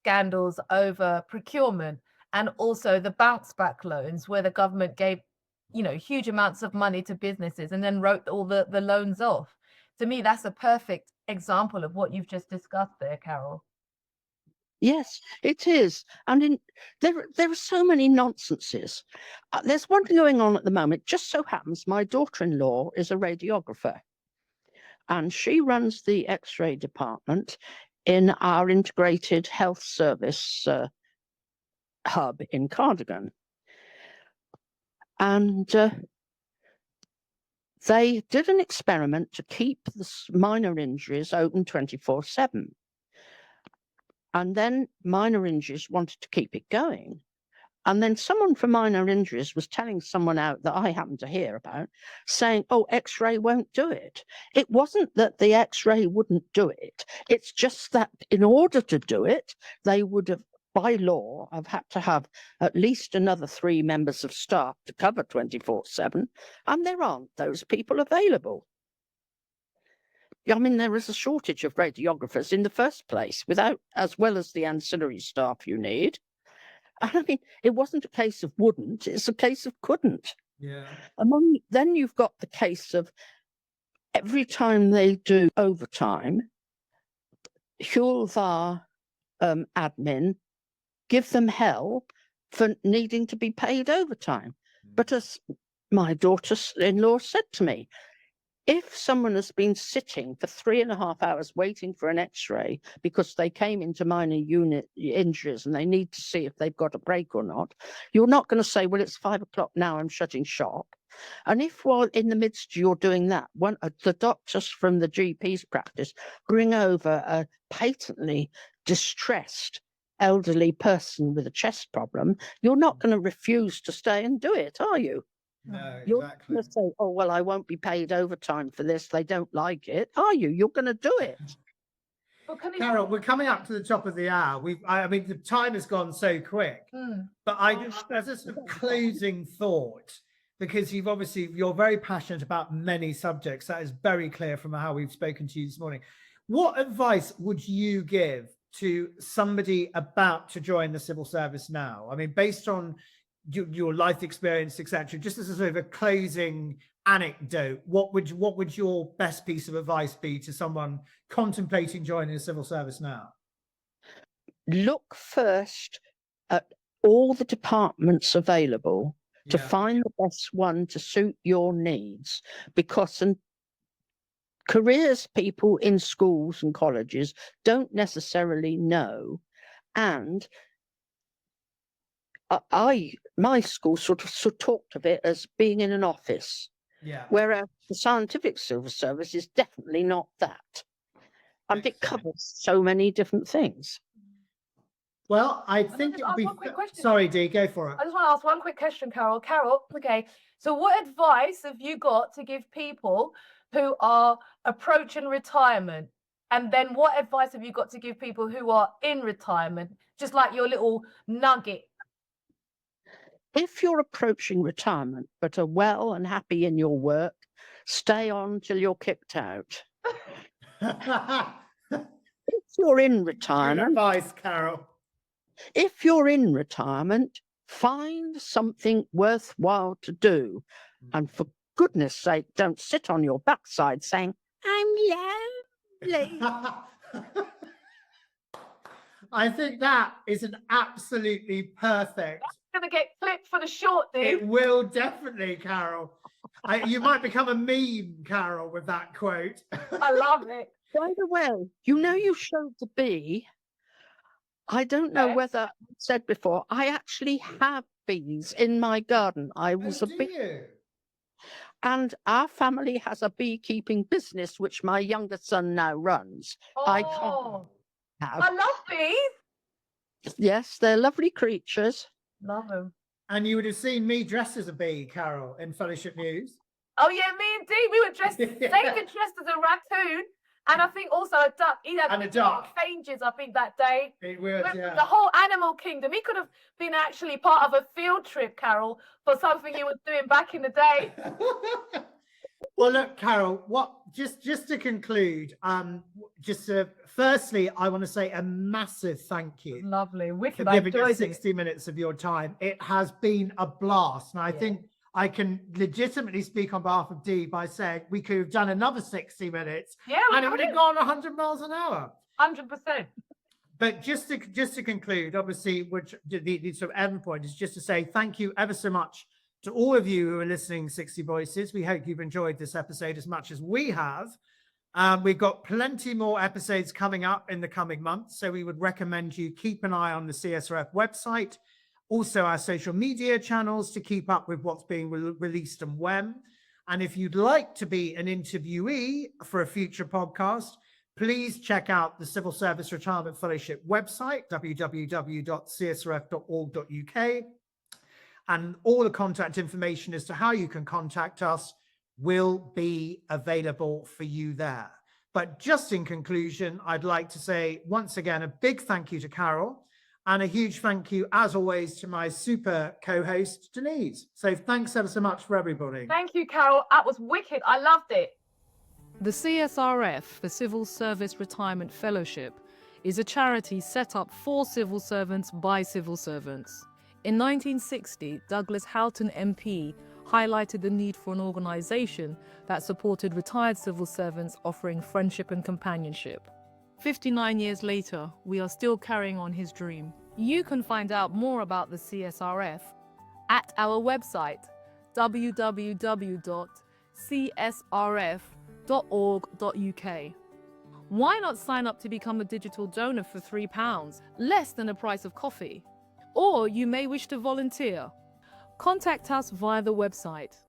[SPEAKER 2] scandals over procurement, and also the bounce back loans where the government gave huge amounts of money to businesses and then wrote all the loans off. To me, that's a perfect example of what you've just discussed there, Carol.
[SPEAKER 3] Yes, it is. And there are so many nonsenses. There's one thing going on at the moment. Just so happens my daughter-in-law is a radiographer, and she runs the X-ray department in our integrated health service hub in Cardigan. And they did an experiment to keep the minor injuries open 24/7. And then minor injuries wanted to keep it going. And then someone from minor injuries was telling someone out that I happened to hear about, saying, oh, X-ray won't do it. It wasn't that the X-ray wouldn't do it. It's just that in order to do it, they would have, by law, have had to have at least another 3 members of staff to cover 24/7. And there aren't those people available. I mean, there is a shortage of radiographers in the first place, without, as well as the ancillary staff you need. I mean, it wasn't a case of wouldn't, it's a case of couldn't.
[SPEAKER 1] Yeah.
[SPEAKER 3] Then you've got the case of every time they do overtime, Hulvar admin give them hell for needing to be paid overtime. But as my daughter-in-law said to me, if someone has been sitting for 3.5 hours waiting for an X-ray because they came into minor unit injuries and they need to see if they've got a break or not, you're not going to say, well, it's 5 o'clock now, I'm shutting shop. And if while in the midst you're doing that, the doctors from the GP's practice bring over a patently distressed elderly person with a chest problem, you're not going to refuse to stay and do it, are you?
[SPEAKER 1] No,
[SPEAKER 3] You're
[SPEAKER 1] exactly.
[SPEAKER 3] going to say, oh, well, I won't be paid overtime for this. They don't like it. Are you? You're going to do it.
[SPEAKER 1] Carol, we're coming up to the top of the hour. I mean, the time has gone so quick. But I just, as a sort of closing thought, because you're very passionate about many subjects. That is very clear from how we've spoken to you this morning. What advice would you give to somebody about to join the civil service now? I mean, based on your life experience, etc., just as a sort of a closing anecdote, what would your best piece of advice be to someone contemplating joining the civil service now?
[SPEAKER 3] Look first at all the departments available to find the best one to suit your needs, because careers people in schools and colleges don't necessarily know. And my school sort of talked of it as being in an office, whereas the scientific civil service is definitely not that. And it covers so many different things.
[SPEAKER 1] Well, I think it would be... Sorry, Dee, go for it.
[SPEAKER 2] I just want to ask one quick question, Carol. Carol, okay, so what advice have you got to give people who are approaching retirement? And then what advice have you got to give people who are in retirement? Just like your little nugget.
[SPEAKER 3] If you're approaching retirement but are well and happy in your work, stay on till you're kicked out. If you're in retirement...
[SPEAKER 1] Good advice, Carol.
[SPEAKER 3] If you're in retirement, find something worthwhile to do. And for goodness sake, don't sit on your backside saying, I'm lonely.
[SPEAKER 1] I think that is an absolutely perfect...
[SPEAKER 2] That's going to get clipped for the short, dude.
[SPEAKER 1] It will definitely, Carol. You might become a meme, Carol, with that quote.
[SPEAKER 2] I love it.
[SPEAKER 3] By the way, you showed the bee. I don't know whether I said before, I actually have bees in my garden. I was a bee. And our family has a beekeeping business, which my younger son now runs. I can't
[SPEAKER 2] Oh,
[SPEAKER 3] have.
[SPEAKER 2] I love bees.
[SPEAKER 3] Yes, they're lovely creatures.
[SPEAKER 2] Love them.
[SPEAKER 1] And you would have seen me dressed as a bee, Carol, in Fellowship News.
[SPEAKER 2] Oh yeah, me and Dee, we were dressed.
[SPEAKER 1] Yeah.
[SPEAKER 2] David dressed as a raccoon, and I think also a duck. He had
[SPEAKER 1] And a duck.
[SPEAKER 2] changes, I think, that day.
[SPEAKER 1] It was,
[SPEAKER 2] The whole animal kingdom. He could have been actually part of a field trip, Carol, for something he was doing back in the day.
[SPEAKER 1] Well, look, Carol, just to conclude, firstly, I want to say a massive thank you
[SPEAKER 2] Lovely,
[SPEAKER 1] for
[SPEAKER 2] wicked. I
[SPEAKER 1] giving us
[SPEAKER 2] enjoyed it.
[SPEAKER 1] 60 minutes of your time. It has been a blast. And I think I can legitimately speak on behalf of Dee by saying we could have done another 60 minutes
[SPEAKER 2] Yeah,
[SPEAKER 1] and it would have gone 100 miles an hour.
[SPEAKER 2] 100%.
[SPEAKER 1] But just to conclude, obviously, which the sort of end point is just to say thank you ever so much to all of you who are listening 60 Voices. We hope you've enjoyed this episode as much as we have. We've got plenty more episodes coming up in the coming months, so we would recommend you keep an eye on the CSRF website, also our social media channels to keep up with what's being released and when. And if you'd like to be an interviewee for a future podcast, please check out the Civil Service Retirement Fellowship website, www.csrf.org.uk. And all the contact information as to how you can contact us will be available for you there. But just in conclusion, I'd like to say once again a big thank you to Carol and a huge thank you, as always, to my super co-host, Denise. So thanks ever so much for everybody.
[SPEAKER 2] Thank you, Carol. That was wicked. I loved it.
[SPEAKER 4] The CSRF, the Civil Service Retirement Fellowship, is a charity set up for civil servants by civil servants. In 1960, Douglas Houghton MP highlighted the need for an organisation that supported retired civil servants offering friendship and companionship. 59 years later, we are still carrying on his dream. You can find out more about the CSRF at our website, www.csrf.org.uk. Why not sign up to become a digital donor for £3, less than the price of coffee? Or you may wish to volunteer. Contact us via the website.